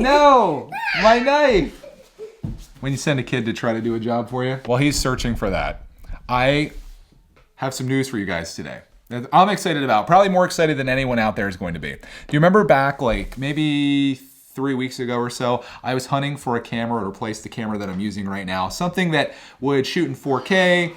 No, my knife. When you send a kid to try to do a job for you, while he's searching for that, I have some news for you guys today. I'm excited about, probably more excited than anyone out there is going to be. Do you remember back like maybe 3 weeks ago or so, I was hunting for a camera to replace the camera that I'm using right now. Something that would shoot in 4K.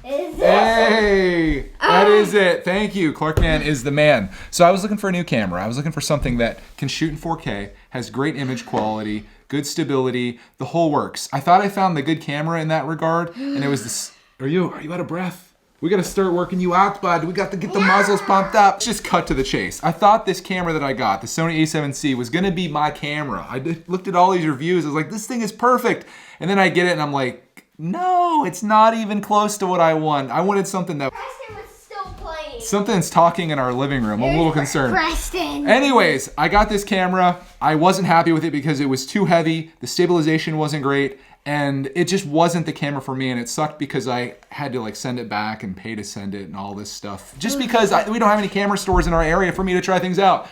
Hey, that is it. Thank you. Clarkman is the man. So I was looking for a new camera. I was looking for something that can shoot in 4K, has great image quality, good stability, the whole works. I thought I found the good camera in that regard, and it was this. Are you out of breath? We got to start working you out, bud. We got to get the muzzles pumped up. Let's just cut to the chase. I thought this camera that I got, the Sony a7C, was gonna be my camera. I looked at all these reviews. I was like, this thing is perfect. And then I get it and I'm like, no, it's not even close to what I want. I wanted something that... Preston was still playing. Something's talking in our living room. I'm a little concerned. Preston. Anyways, I got this camera. I wasn't happy with it because it was too heavy. The stabilization wasn't great. And it just wasn't the camera for me, and it sucked because I had to like send it back and pay to send it and all this stuff. Just because we don't have any camera stores in our area for me to try things out.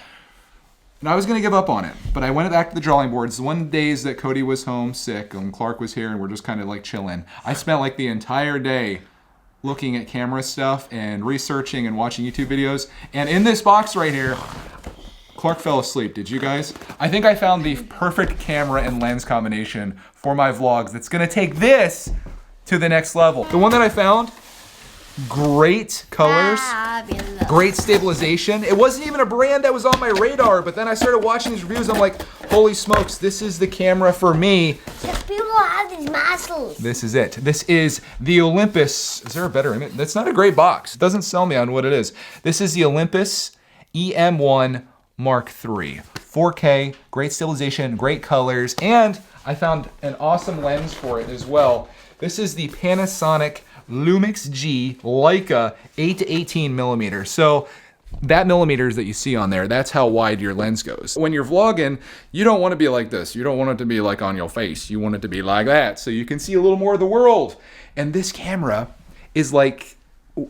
And I was gonna give up on it, but I went back to the drawing boards. The one days that Cody was home sick and Clark was here and we're just kind of like chilling. I spent like the entire day looking at camera stuff and researching and watching YouTube videos. And in this box right here, Clark fell asleep, did you guys? I think I found the perfect camera and lens combination for my vlogs that's gonna take this to the next level. The one that I found, great colors, great stabilization. It wasn't even a brand that was on my radar, but then I started watching these reviews, I'm like, holy smokes, this is the camera for me. People have these muscles. This is it. This is the Olympus. Is there a better image? That's not a great box. It doesn't sell me on what it is. This is the Olympus M1 Mark III. 4K, great stabilization, great colors, and I found an awesome lens for it as well. This is the Panasonic Lumix G Leica 8 to 18 millimeters. So that millimeters that you see on there, that's how wide your lens goes. When you're vlogging, you don't want to be like this. You don't want it to be like on your face. You want it to be like that so you can see a little more of the world. And this camera is like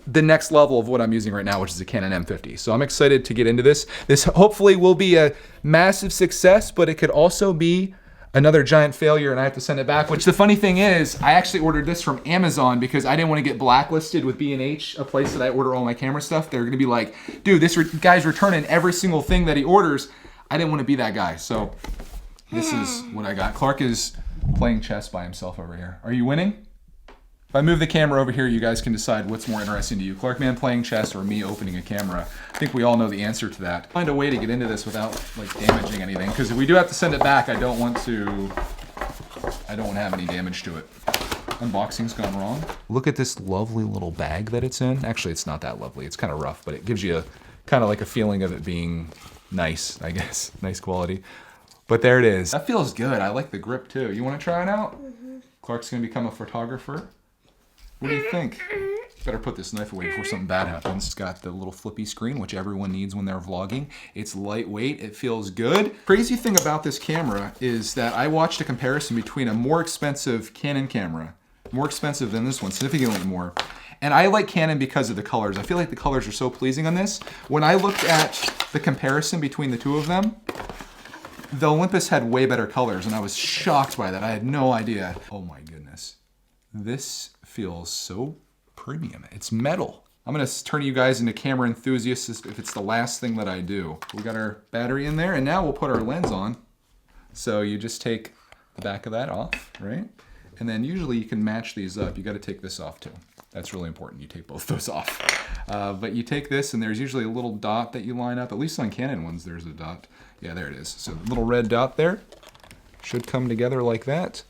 the next level of what I'm using right now, which is a Canon M50. So I'm excited to get into this. This hopefully will be a massive success, but it could also be another giant failure and I have to send it back, which the funny thing is, I actually ordered this from Amazon because I didn't want to get blacklisted with B&H, a place that I order all my camera stuff. They're gonna be like, dude, this guy's returning every single thing that he orders. I didn't want to be that guy, so this is what I got. Clark is playing chess by himself over here. Are you winning? If I move the camera over here, you guys can decide what's more interesting to you. Clarkman playing chess or me opening a camera. I think we all know the answer to that. Find a way to get into this without like damaging anything, because if we do have to send it back, I don't want to have any damage to it. Unboxing's gone wrong. Look at this lovely little bag that it's in. Actually, it's not that lovely. It's kind of rough, but it gives you a kind of like a feeling of it being nice, I guess. Nice quality. But there it is. That feels good. I like the grip too. You want to try it out? Clark's gonna become a photographer. What do you think? Better put this knife away before something bad happens. It's got the little flippy screen, which everyone needs when they're vlogging. It's lightweight, it feels good. Crazy thing about this camera is that I watched a comparison between a more expensive Canon camera, more expensive than this one, significantly more. And I like Canon because of the colors. I feel like the colors are so pleasing on this. When I looked at the comparison between the two of them, the Olympus had way better colors and I was shocked by that. I had no idea. Oh my goodness. This feels so premium. It's metal. I'm gonna turn you guys into camera enthusiasts if it's the last thing that I do. We got our battery in there and now we'll put our lens on. So you just take the back of that off, right? And then usually you can match these up. You gotta take this off too. That's really important. You take both those off. But you take this and there's usually a little dot that you line up. At least on Canon ones, there's a dot. Yeah, there it is. So the little red dot there should come together like that.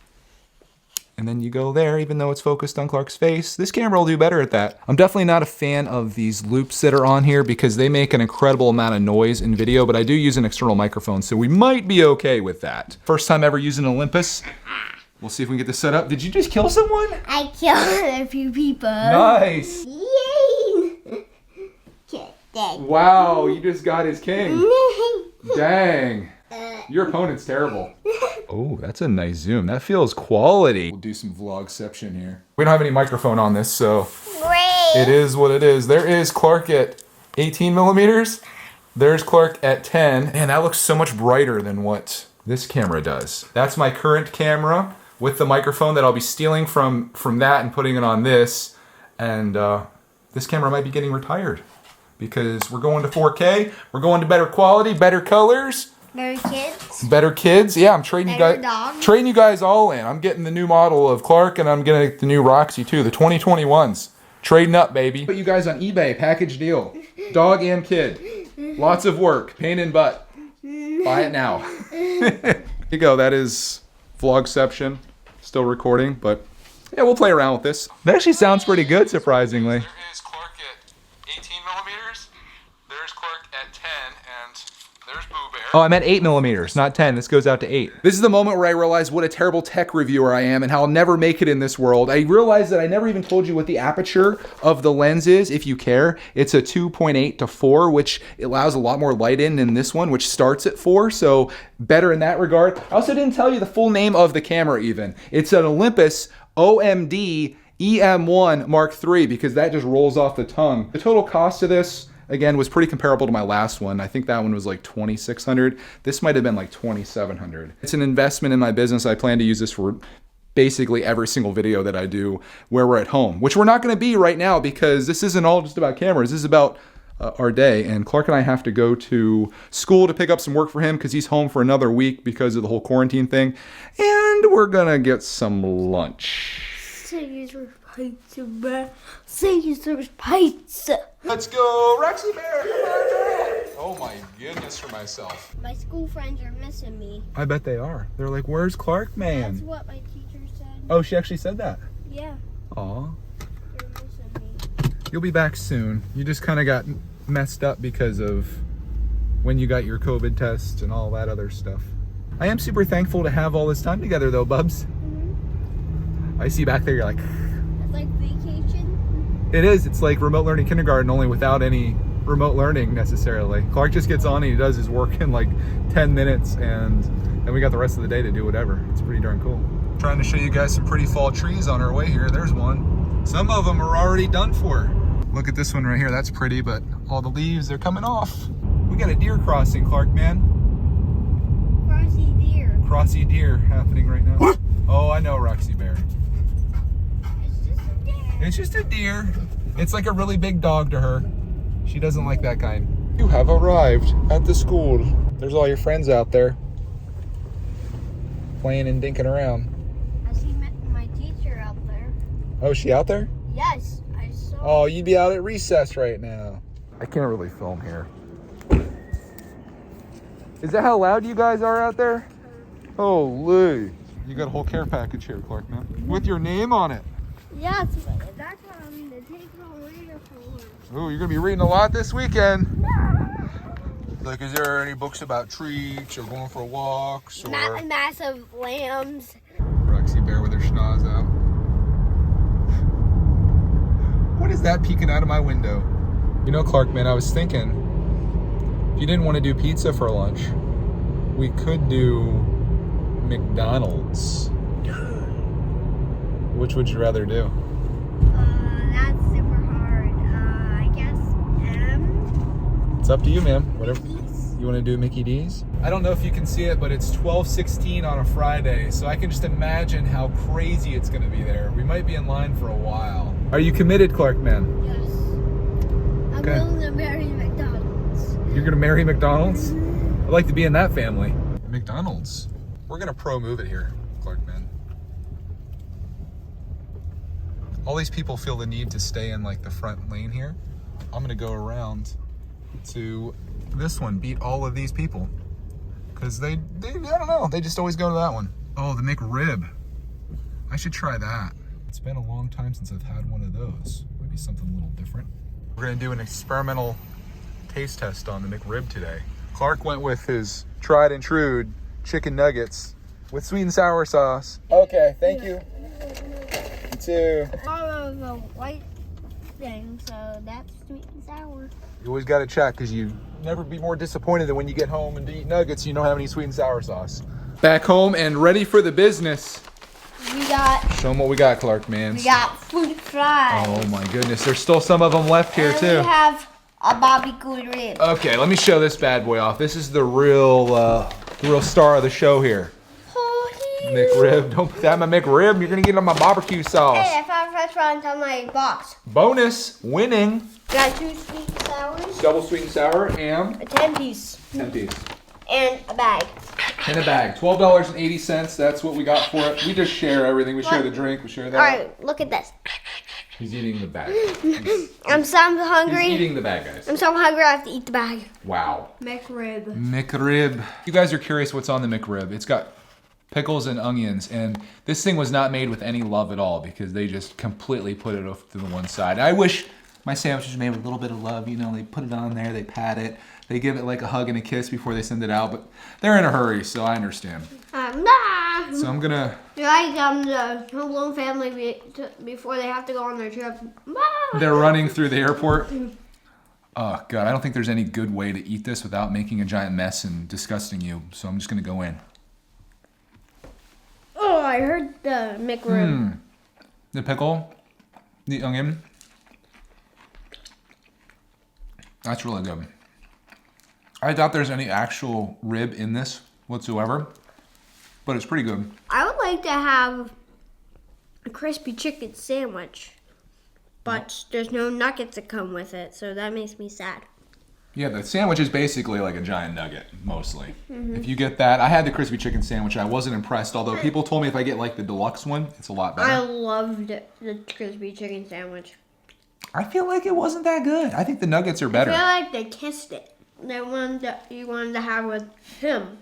And then you go there, even though it's focused on Clark's face. This camera will do better at that. I'm definitely not a fan of these loops that are on here because they make an incredible amount of noise in video, but I do use an external microphone, so we might be okay with that. First time ever using Olympus. We'll see if we can get this set up. Did you just kill someone? I killed a few people. Nice. Yay! Wow, you just got his king. Dang. Your opponent's terrible. Oh, that's a nice zoom. That feels quality. We'll do some vlogception here. We don't have any microphone on this, so Great. It is what it is. There is Clark at 18 millimeters. There's Clark at 10. And that looks so much brighter than what this camera does. That's my current camera with the microphone that I'll be stealing from that and putting it on this. And this camera might be getting retired because we're going to 4K. We're going to better quality, better colors. Better kids. Better kids. Yeah, I'm trading Better dogs. trading you guys all in. I'm getting the new model of Clark and I'm getting the new Roxy too, the 2021s. Trading up, baby. Put you guys on eBay, package deal. Dog and kid. Lots of work, pain in butt. Buy it now. Here you go, that is Vlogception. Still recording, but yeah, we'll play around with this. That actually sounds pretty good, surprisingly. There is Clark at 18 millimeters. There's Clark at 10, and there's Boo Bear. Oh, I meant 8 millimeters, not 10. This goes out to 8. This is the moment where I realize what a terrible tech reviewer I am and how I'll never make it in this world. I realized that I never even told you what the aperture of the lens is, if you care. It's a 2.8 to 4, which allows a lot more light in than this one, which starts at 4, so better in that regard. I also didn't tell you the full name of the camera even. It's an Olympus OMD M1 Mark III because that just rolls off the tongue. The total cost of this, again, was pretty comparable to my last one. I think that one was like $2,600. This might have been like $2,700. It's an investment in my business. I plan to use this for basically every single video that I do where we're at home, which we're not going to be right now because this isn't all just about cameras. This is about our day. And Clark and I have to go to school to pick up some work for him because he's home for another week because of the whole quarantine thing. And we're going to get some lunch. Caesar's pizza, man. Caesar's pizza. Let's go, Roxy Bear! Come on, oh my goodness for myself. My school friends are missing me. I bet they are. They're like, where's Clark, man? That's what my teacher said. Oh, she actually said that? Yeah. Aw. They're missing me. You'll be back soon. You just kind of got messed up because of when you got your COVID test and all that other stuff. I am super thankful to have all this time together though, Bubs. I see you back there, you're like... It's like vacation. It is. It's like remote learning kindergarten, only without any remote learning necessarily. Clark just gets on and he does his work in like 10 minutes and then we got the rest of the day to do whatever. It's pretty darn cool. Trying to show you guys some pretty fall trees on our way here. There's one. Some of them are already done for. Look at this one right here. That's pretty, but all the leaves, they're coming off. We got a deer crossing, Clark, man. Crossy deer. Crossy deer happening right now. Oh, I know, Roxy Bear. It's just a deer. It's just a deer. It's like a really big dog to her. She doesn't like that kind. You have arrived at the school. There's all your friends out there playing and dinking around. I see my teacher out there. Oh, is she out there? Yes, I saw. Oh, you'd be out at recess right now. I can't really film here. Is that how loud you guys are out there? Holy. You got a whole care package here, Clark, man. With your name on it. Yes, but that's what I'm going to take home later for. Ooh, you're gonna be reading a lot this weekend. Like, is there any books about treats or going for walks or... Massive lambs. Roxy Bear with her schnoz out. What is that peeking out of my window? You know, Clark, man, I was thinking, if you didn't want to do pizza for lunch, we could do McDonald's. Which would you rather do? That's super hard. I guess M. It's up to you, ma'am. Whatever. D's? You want to do Mickey D's? I don't know if you can see it, but it's 12:16 on a Friday, so I can just imagine how crazy it's going to be there. We might be in line for a while. Are you committed, Clark, man? Yes. I'm Okay. willing to marry McDonald's. You're going to marry McDonald's? I'd like to be in that family. McDonald's. We're going to pro move it here, Clark, man. All these people feel the need to stay in like the front lane here. I'm going to go around to this one, beat all of these people. Because they, I don't know, they just always go to that one. Oh, the McRib. I should try that. It's been a long time since I've had one of those. Maybe something a little different. We're gonna do an experimental taste test on the McRib today. Clark went with his tried and true chicken nuggets with sweet and sour sauce. Okay, thank you. You too. Follow the white thing, so that's sweet and sour. You always gotta check because you never be more disappointed than when you get home and to eat nuggets and you don't have any sweet and sour sauce. Back home and ready for the business. We got Show them what we got, Clark, man. French fries. Oh my goodness, there's still some of them left here and too. we have a barbecue rib. Okay, let me show this bad boy off. This is the real star of the show here. McRib. Don't put that in my McRib. You're gonna get it on my barbecue sauce. Hey, I found fresh fries on my box. Bonus, winning. Got 2 sweet and sours. Double sweet and sour and A 10-piece. 10 piece. And a bag. In a bag. $12.80. That's what we got for it. We just share everything. We share the drink. We share that. All right, look at this. He's eating the bag. I'm so hungry. He's eating the bag, guys. I'm so hungry I have to eat the bag. Wow. McRib. McRib. You guys are curious what's on the McRib. It's got pickles and onions, and this thing was not made with any love at all because they just completely put it off to the one side. I wish my sandwich was made with a little bit of love. You know, they put it on there, they pat it, they give it like a hug and a kiss before they send it out, but they're in a hurry, so I understand. Nah. So I'm gonna... Like the Home Alone family before they have to go on their trip. They're running through the airport. Oh, God, I don't think there's any good way to eat this without making a giant mess and disgusting you, so I'm just gonna go in. Oh, I heard the McRib. The pickle, the onion. That's really good. I doubt there's any actual rib in this whatsoever, but it's pretty good. I would like to have a crispy chicken sandwich, but there's no nuggets that come with it, so that makes me sad. Yeah, the sandwich is basically like a giant nugget, mostly. If you get that, I had the crispy chicken sandwich. I wasn't impressed, although people told me if I get like the deluxe one, it's a lot better. I loved the crispy chicken sandwich. I feel like it wasn't that good. I think the nuggets are better. I feel like they kissed it. The one that you wanted to have with him,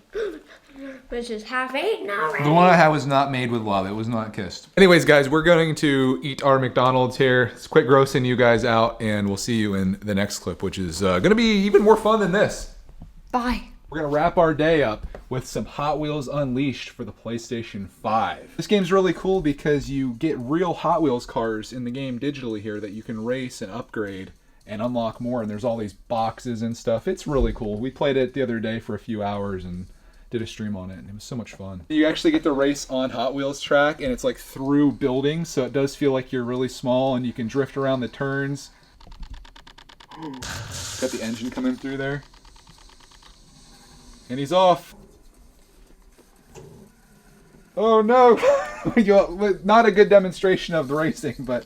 which is half eaten already. The one I had was not made with love. It was not kissed. Anyways, guys, we're going to eat our McDonald's here. It's quit grossing you guys out, and we'll see you in the next clip, which is going to be even more fun than this. Bye. We're going to wrap our day up with some Hot Wheels Unleashed for the PlayStation 5. This game's really cool because you get real Hot Wheels cars in the game digitally here that you can race and upgrade and unlock more, and there's all these boxes and stuff. It's really cool. We played it the other day for a few hours and did a stream on it, and it was so much fun. You actually get to race on Hot Wheels track, and it's like through buildings, so it does feel like you're really small, and you can drift around the turns. Got the engine coming through there. And he's off. Oh no! Not a good demonstration of the racing, but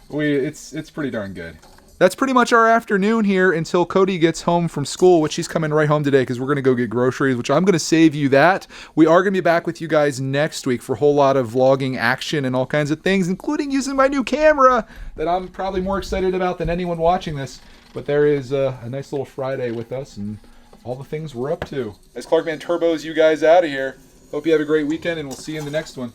it's pretty darn good. That's pretty much our afternoon here until Cody gets home from school, which he's coming right home today because we're going to go get groceries, which I'm going to save you that. We are going to be back with you guys next week for a whole lot of vlogging action and all kinds of things, including using my new camera that I'm probably more excited about than anyone watching this. But there is a nice little Friday with us and all the things we're up to. As Clarkman turbos you guys out of here, hope you have a great weekend, and we'll see you in the next one.